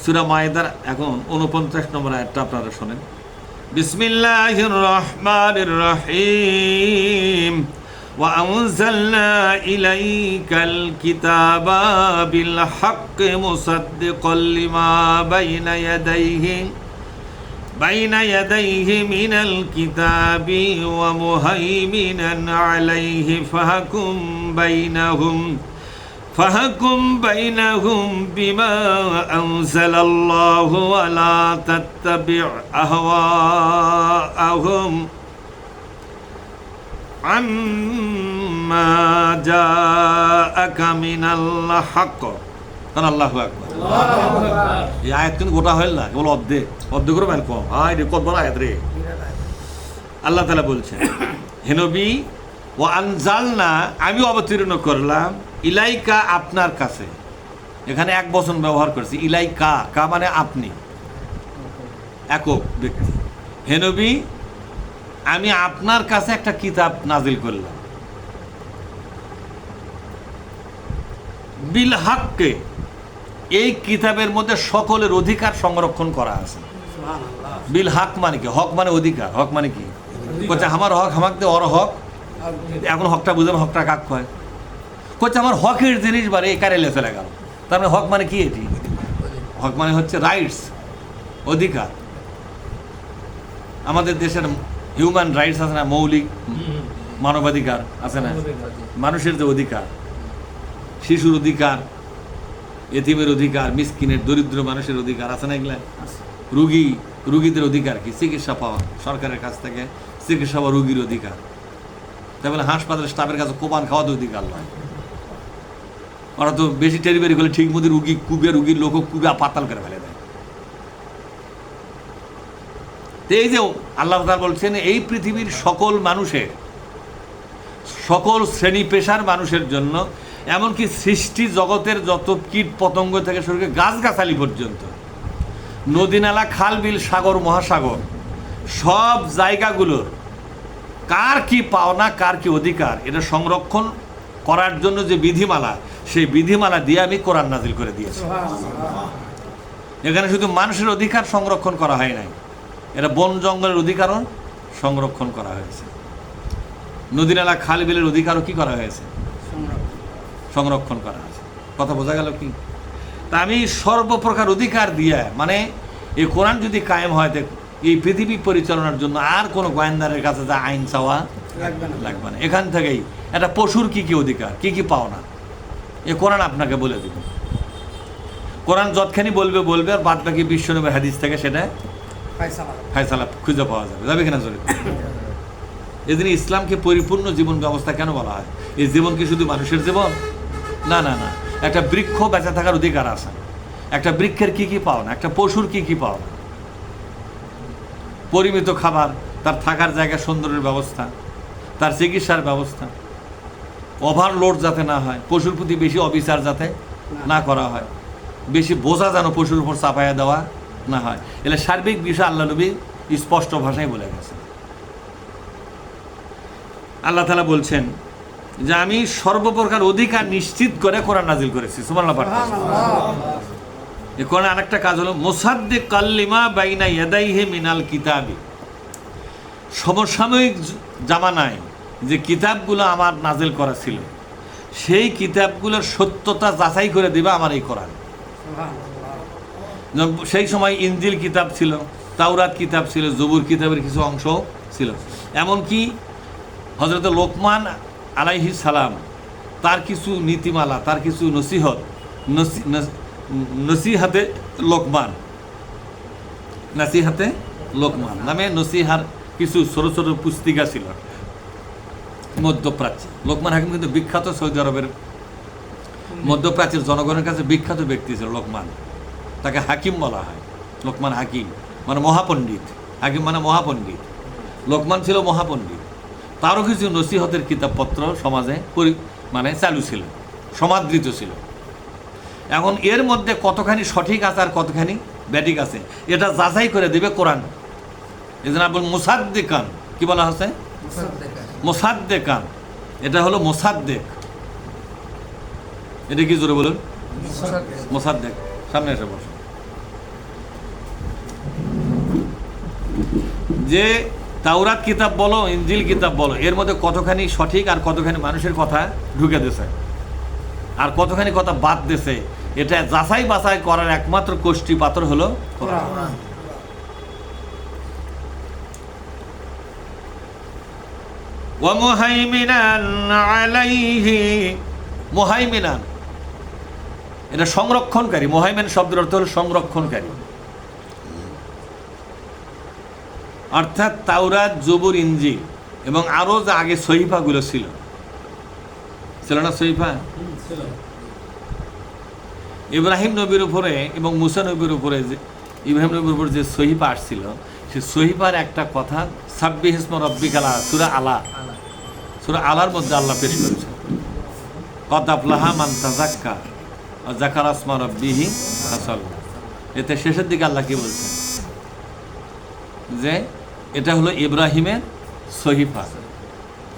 সূরা মায়েদার এখন 49 নম্বর আয়াতটা আপনারা শোনেন। বিসমিল্লাহির রহমানির রহিম ওয়া আনজালনা ইলাইকাল কিতাবা বিল হাক্কি মুসাদ্দিকাল লিমা বাইনা ইয়াদাইহি মিনাল কিতাবি ওয়া মুহাইমিনান আলাইহি ফাহকুম বাইনাহুম বিমা আনজালাল্লাহু ওয়া লা তাত্তাবি' আহওয়াআহুম আম্মা জাআকা মিনাল হক। আল্লাহু আকবার। এই আয়াত কিন্তু গোটা হইল না, কেবল অর্ধেক করে বাইল কম। রে কত বড় আয়াত রে। আল্লাহ তাআলা বলছেন, হে নবী, ওয়া আনজালনা, আমি অবতীর্ণ করলাম, ইলাইকা, আপনার কাছে। এখানে এক বচন ব্যবহার করছি, ইলাইকা, কা মানে আপনি, একক ব্যক্তি। হে নবী, আমি আপনার কাছে একটা কিতাব নাজিল করলাম, বিল হাক্কে, এই কিতাবের মধ্যে সকলের অধিকার সংরক্ষণ করা আছে। বিল হক মানে কি? হক মানে অধিকার। হক মানে কি? কোথায় আমার হক আমাকে ওর হক, এখন হকটা বুঝলাম, হকটা কাক হয়। কোথায় আমার হকের জিনিস বারে এই কারেলে চলে গেল। তার মানে হক মানে কি? এটি হক মানে হচ্ছে রাইটস, অধিকার। আমাদের দেশের হিউম্যান রাইটস আছে না, মৌলিক মানবাধিকার আছে না, মানুষের যে অধিকার, শিশুর অধিকার, এতিমের অধিকার, মিসকিনের দরিদ্র মানুষের অধিকার আছে না, এগুলা। রুগীদের অধিকার কি? চিকিৎসা পাওয়া, সরকারের কাছ থেকে চিকিৎসা পাওয়া রুগীর অধিকার। তাই বলে হাসপাতালের স্টাফের কাছে কোপান খাওয়াতে অধিকার নয়। ওরা তো বেশি টেরিবারি করলে ঠিক মতো রুগীর লোক কুবে পাতাল করে ফেলে দেয়। তো এই যে আল্লাহ তাআলা বলছেন, এই পৃথিবীর সকল মানুষের, সকল শ্রেণী পেশার মানুষের জন্য, এমনকি সৃষ্টি জগতের যত কীট পতঙ্গ থেকে শুরু করে গাছগাছালি পর্যন্ত, নদী নালা, খাল বিল, সাগর মহাসাগর, সব জায়গাগুলোর কার কি পাওনা, কার কি অধিকার, এটা সংরক্ষণ করার জন্য যে বিধিমালা, সেই বিধিমালা দিয়ে আমি কোরআন নাজিল করে দিয়েছি। এখানে শুধু মানুষের অধিকার সংরক্ষণ করা হয় নাই, এটা বন জঙ্গলের অধিকারও সংরক্ষণ করা হয়েছে। নদী নালা, খাল বিলের অধিকারও কি করা হয়েছে? সংরক্ষণ করা হয়েছে। কথা বোঝা গেল কি? তা আমি সর্বপ্রকার অধিকার দিয়ে, মানে এই কোরআন যদি কায়েম হয়, এই পৃথিবী পরিচালনার জন্য আর কোনো গোয়েন্দারের কাছে যা আইন চাওয়া লাগবে না। এখান থেকেই একটা পশুর কি কি অধিকার, কি কি পাওনা, এ কোরআন আপনাকে বলে দেবে। কোরআন যতখানি বলবে, আর বাদ বাকি বিশ্বনবীর হাদিস থেকে সেটা ফায়সালা খুঁজে পাওয়া যাবে কিনা? জোরে। এদিন ইসলামকে পরিপূর্ণ জীবন ব্যবস্থা কেন বলা হয়? এই জীবন কি শুধু মানুষের জীবন? না না না, একটা বৃক্ষ বেঁচে থাকার অধিকার আছে। একটা বৃক্ষের কি কি পাওনা, একটা পশুর কি কি পাওনা, পরিমিত খাবার, তার থাকার জায়গা সুন্দরের ব্যবস্থা, তার চিকিৎসার ব্যবস্থা, ওভারলোড যাতে না হয়, পশুর প্রতি বেশি অবিচার যাতে না করা হয়, বেশি বোঝা যেন পশুর উপর চাপাইয়া দেওয়া না হয়। এলে সার্বিক বিষয় আল্লাহ নবী স্পষ্ট ভাষায় বলে গেছে। আল্লাহ তাআলা বলছেন যে আমি সর্বপ্রকার অধিকার নিশ্চিত করে কোরআন নাজিল করেছি। সুবহানাল্লাহ। এই কোরআন আরেকটা কাজ হলো মুসাদ্দিকাল লিমা বাইনা ইয়াদাইহি মিনাল কিতাবি। সমসাময়িক জামানায় যে কিতাবগুলো আমার নাজিল করা ছিল, সেই কিতাবগুলোর সত্যতা যাচাই করে দিবা আমার এই কোরআন। সেই সময় ইনজিল কিতাব ছিল, তাওরাত কিতাব ছিল, জবুর কিতাবের কিছু অংশ ছিল। এমনকি হযরত লোকমান আলাইহিস সালাম, তার কিছু নীতিমালা, তার কিছু নসিহাতে লোকমান নামে নসিহার কিছু ছোট ছোট পুস্তিকা ছিল মধ্যপ্রাচ্যে। লোকমান হাকিম কিন্তু বিখ্যাত, সৌদি আরবের মধ্যপ্রাচ্যের জনগণের কাছে বিখ্যাত ব্যক্তি ছিল লোকমান। তাকে হাকিম বলা হয়। লোকমান হাকিম মানে মহাপণ্ডিত, হাকিম মানে মহাপণ্ডিত। লোকমান ছিল মহাপণ্ডিত। তারও কিছু নসিহতের কিতাবপত্র সমাজে মানে চালু ছিল, সমাদৃত ছিল। এখন এর মধ্যে কতখানি সঠিক আছে আর কতখানি ব্যাঠিক আছে, এটা যাচাই করে দেবে কোরআন। এই জন্য আপনার মুসাদ্দিকান কি বলা হচ্ছে? মুসাদ্দিকান। এটা হলো মুসাদ্দিক। এটা কি জোরে বলুন? মুসাদ্দিক। সামনে এসে বসো। যে তাওরাত কিতাব বলো, ইনজিল কিতাব বলো, এর মধ্যে কতখানি সঠিক আর কতখানি মানুষের কথা ঢুকে দিয়েছে আর কতখানি কথা বাদ দিয়েছে, এটা যাচাই বাছাই করার একমাত্র কোষ্ঠী পাথর হলো কোরআন। ওয়া মুহাইমিনান আলাইহি, মুহাইমিনান এটা সংরক্ষণকারী। মুহাইমিন শব্দের অর্থ হলো সংরক্ষণকারী, অর্থাৎ তাওরাত, জবুর, ইনজিল এবং আরো যে আগে সহিফাগুলো ছিল না, সহিফা ইব্রাহিম নবীর উপরে এবং মুসা নবীর উপরে, যে ইব্রাহিম নবীর উপরে যে সহিফা আসছিল, সে সহিফার একটা কথা সাব্বিহ ইসমা রাব্বিকাল আ'লা, সূরা আলার মধ্যে আল্লাহ পেশ করেছেন, কদ আফলাহা মান তাযাক্কা ওয়া যাকারা ইসমা রাব্বিহি ফাসাল্লা। এতে শেষের দিকে আল্লাহ কি বলছেন, যে এটা হলো ইব্রাহিমের সহিফা।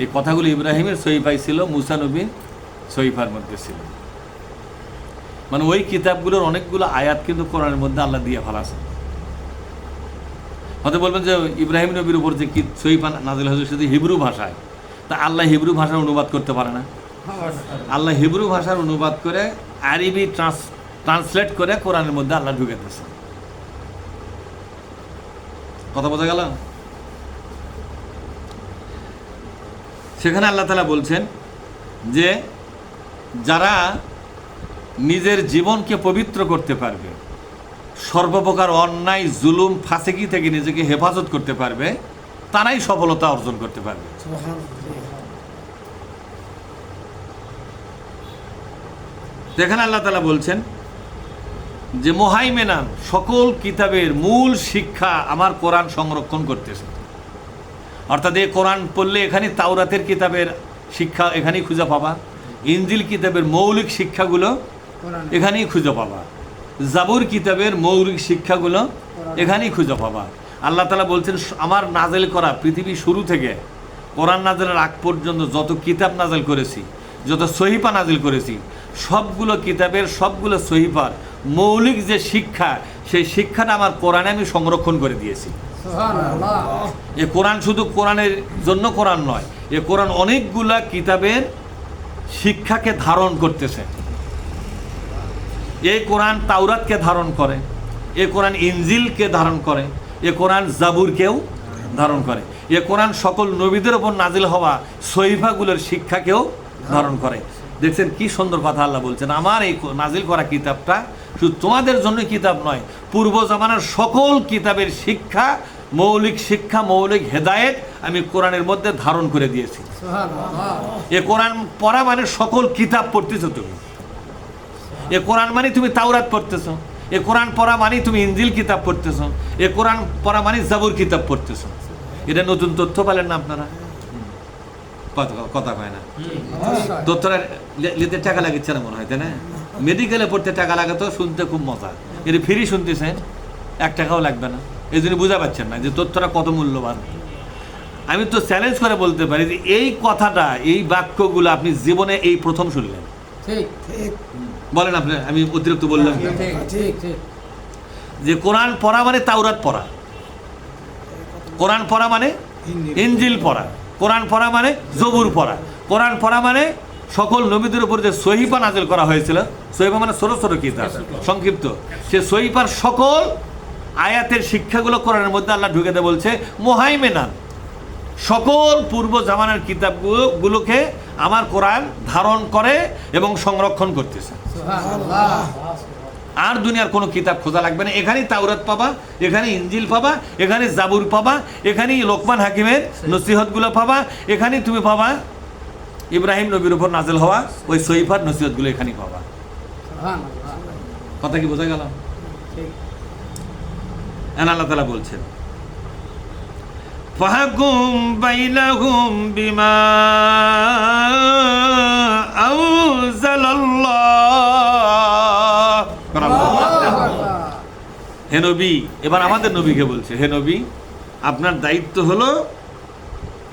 এই কথাগুলো ইব্রাহিমের সহিফাই ছিল, মুসা নবীর সহিফার মধ্যে ছিল। মানে ওই কিতাবগুলোর অনেকগুলো আয়াত কিন্তু কোরআনের মধ্যে আল্লাহ দিয়ে ফেলাছেন। হয়তো বলবেন যে ইব্রাহিম নবীর উপর যে সহিফা নাজিল হয়েছে শুধু হিব্রু ভাষায়, তা আল্লাহ হিব্রু ভাষার অনুবাদ করতে পারে না? আল্লাহ হিব্রু ভাষার অনুবাদ করে আরবি ট্রান্সলেট করে কোরআনের মধ্যে আল্লাহ ঢুকে দিয়েছেন। কথা বোঝা গেল? সেখানে আল্লাহ তাআলা বলছেন যে যারা নিজের জীবনকে পবিত্র করতে পারবে, সর্বপ্রকার অন্যায়, জুলুম, ফাসিকি থেকে নিজেকে হেফাজত করতে পারবে, তারাই সফলতা অর্জন করতে পারবে। এখানে আল্লাহ তাআলা বলছেন যে মুহাইমিনান, সকল কিতাবের মূল শিক্ষা আমার কোরআন সংরক্ষণ করতেছে। অর্থাৎ এই কোরআন পড়লে এখানে তাওরাতের কিতাবের শিক্ষা এখানেই খুঁজে পাবা, ইনজিল কিতাবের মৌলিক শিক্ষাগুলো এখানেই খুঁজে পাবা, জাবুর কিতাবের মৌলিক শিক্ষাগুলো এখানেই খুঁজে পাবা। আল্লাহ তাআলা বলছেন আমার নাজেল করা পৃথিবী শুরু থেকে কোরআন নাজেলের আগ পর্যন্ত যত কিতাব নাজেল করেছি, যত সহিফা নাজিল করেছি, সবগুলো কিতাবের, সবগুলো সহিফার মৌলিক যে শিক্ষা, সেই শিক্ষাটা আমার কোরআনে আমি সংরক্ষণ করে দিয়েছি। এ কোরআন শুধু কোরআনের জন্য কোরআন নয়, এ কোরআন অনেকগুলা কিতাবের শিক্ষাকে ধারণ করতেছে। এই কোরআন তাওরাতকে ধারণ করে, এ কোরআন ইনজিলকে ধারণ করে, এ কোরআন জাবুরকেও ধারণ করে, এ কোরআন সকল নবীদের ওপর নাজিল হওয়া সহিফাগুলোর শিক্ষাকেও ধারণ করে। দেখছেন কি সুন্দর কথা আল্লাহ বলছেন, আমার এই নাজিল করা কিতাবটা শুধু তোমাদের জন্য কিতাব নয়, পূর্ব জামানার সকল কিতাবের শিক্ষা, মৌলিক শিক্ষা, মৌলিক হেদায়েত আমি কোরআনের মধ্যে ধারণ করে দিয়েছি। এ কোরআন পড়া মানে সকল কিতাব পড়তেছো তুমি, এ কোরআন মানে তুমি তাওরাত পড়তেছো, এ কোরআন পড়া মানে তুমি ইনজিল কিতাব পড়তেছো, এ কোরআন পড়া মানে জাবুর কিতাব পড়তেছো। এটা নতুন তথ্য পেলেন না আপনারা? কথা কয় না, তথ্যটা নিতে টাকা লাগিচ্ছে না মনে হয়, তাই না? মেডিকেলে পড়তে টাকা লাগে তো শুনতে খুব মজা, এটা ফ্রি শুনতেছেন, 1 টাকাও লাগবে না। এই জন্য বুঝা পাচ্ছেন না যে তথ্যটা কত মূল্যবান। আমি তো চ্যালেঞ্জ করে বলতে পারি যে এই কথাটা, এই বাক্যগুলো আপনি জীবনে এই প্রথম শুনলেন। বলেন আপনি, আমি অতিরিক্ত বললাম যে কোরআন পড়া মানে তাওরাত পড়া, কোরআন পড়া মানে ইনজিল পড়া, কোরআন পড়া মানে জবুর পড়া, কোরআন পড়া মানে সকল নবীদের উপর যে সহিফা নাজিল করা হয়েছিল, সহিফা মানে ছোট ছোট কিতাব, সংক্ষিপ্ত, সে সহিফার সকল আয়াতের শিক্ষাগুলো কোরআনের মধ্যে আল্লাহ ঢুকে দেয়। বলছে মুহাইমিনান, সকল পূর্ব জামানার কিতাবগুলোকে আমার কোরআন ধারণ করে এবং সংরক্ষণ করতেছে। আর দুনিয়ার কোনো কিতাব খোঁজা লাগবে না, এখানেই তাওরাত পাবা, এখানে ইনজিল পাবা, এখানে জাবুর পাবা, এখানেই লোকমান হাকিমের নসিহতগুলো পাবা, এখানেই তুমি পাবা ইব্রাহিম নবীর উপর নাজিল হওয়া ওই সহিফার নসিহতগুলো এখানেই পাবা। কথা কি বোঝা গেল? আল্লাহ তাআলা বলছেন ফাহকুম বাইনাহুম বিমা আনজালাল্লাহ। হে নবী, এবার আমাদের নবীকে বলছে, হে নবী আপনার দায়িত্ব হলো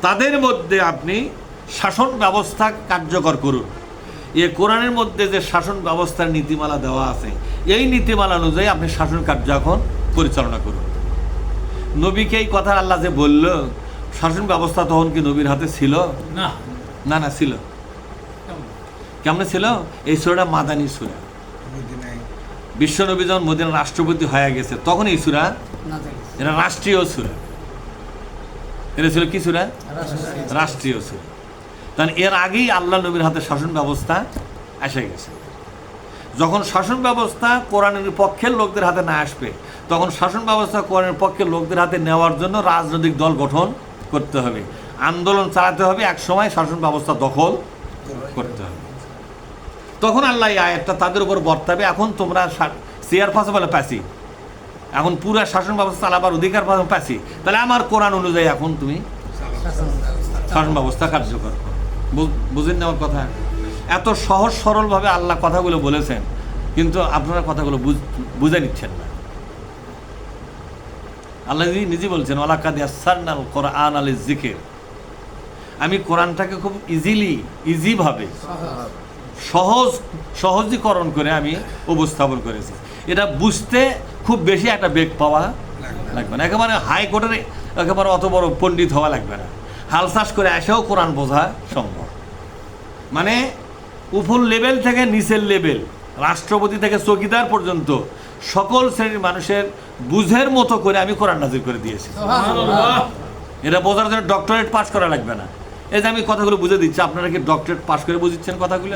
তাদের মধ্যে আপনি শাসন ব্যবস্থা কার্যকর করুন। এ কোরআনের মধ্যে যে শাসন ব্যবস্থার নীতিমালা দেওয়া আছে, এই নীতিমালা অনুযায়ী আপনি শাসন কার্য এখন পরিচালনা করুন। নবীকে এই কথা আল্লাহ যে বলল, শাসন ব্যবস্থা তখন কি নবীর হাতে ছিল? না। না না, ছিল। কেমন ছিল? এই সূরাটা মাদানী সূরা। বিশ্ব নবী যখন মদিনার রাষ্ট্রপতি হয়ে গেছে তখন এই সূরা, এটা রাষ্ট্রীয় সূরা। এটা ছিল কি সূরা? রাষ্ট্রীয় সূরা। কারণ এর আগেই আল্লাহ নবীর হাতে শাসন ব্যবস্থা এসে গেছে। যখন শাসন ব্যবস্থা কোরআনের পক্ষের লোকদের হাতে না আসবে, তখন শাসন ব্যবস্থা কোরআনের পক্ষের লোকদের হাতে নেওয়ার জন্য রাজনৈতিক দল গঠন করতে হবে, আন্দোলন চালাতে হবে, এক সময় শাসন ব্যবস্থা দখল করতে হবে। তখন আল্লাহ এই আয়াতটা তাদের উপর বর্তাবে। এখন তোমরা চেয়ার ফাঁসে বলে পাসি, এখন পুরা শাসন ব্যবস্থা চালাবার অধিকার পাসি, তাহলে আমার কোরআন অনুযায়ী এখন তুমি শাসন ব্যবস্থা কার্যকর করো। বুঝেন না আমার কথা? এত সহজ সরলভাবে আল্লাহ কথাগুলো বলেছেন, কিন্তু আপনারা কথাগুলো বুঝে নিচ্ছেন না। আল্লাহ নিজে বলছেন, ওয়ালাকাদ ইয়াসসারনাল কোরআন লিযিকর, আমি কোরআনটাকে খুব ইজিভাবে সহজীকরণ করে আমি উপস্থাপন করেছি। এটা বুঝতে খুব বেশি একটা বেগ পাওয়া লাগবে না, একেবারে হাইকোর্টের একেবারে অত বড় পণ্ডিত হওয়া লাগবে না, হালচাষ করে এসেও কোরআন বোঝা সম্ভব। মানে উপর লেভেল থেকে নিচের লেভেল, রাষ্ট্রপতি থেকে চৌকিদার পর্যন্ত সকল শ্রেণীর মানুষের বুঝের মতো করে আমি কোরআন নাজিল করে দিয়েছি। এটা বোঝার জন্য ডক্টরেট পাস করা লাগবে না। এই যে আমি কথাগুলো বুঝে দিচ্ছি, আপনারা কি ডক্টরেট পাস করে বুঝিচ্ছেন কথাগুলো?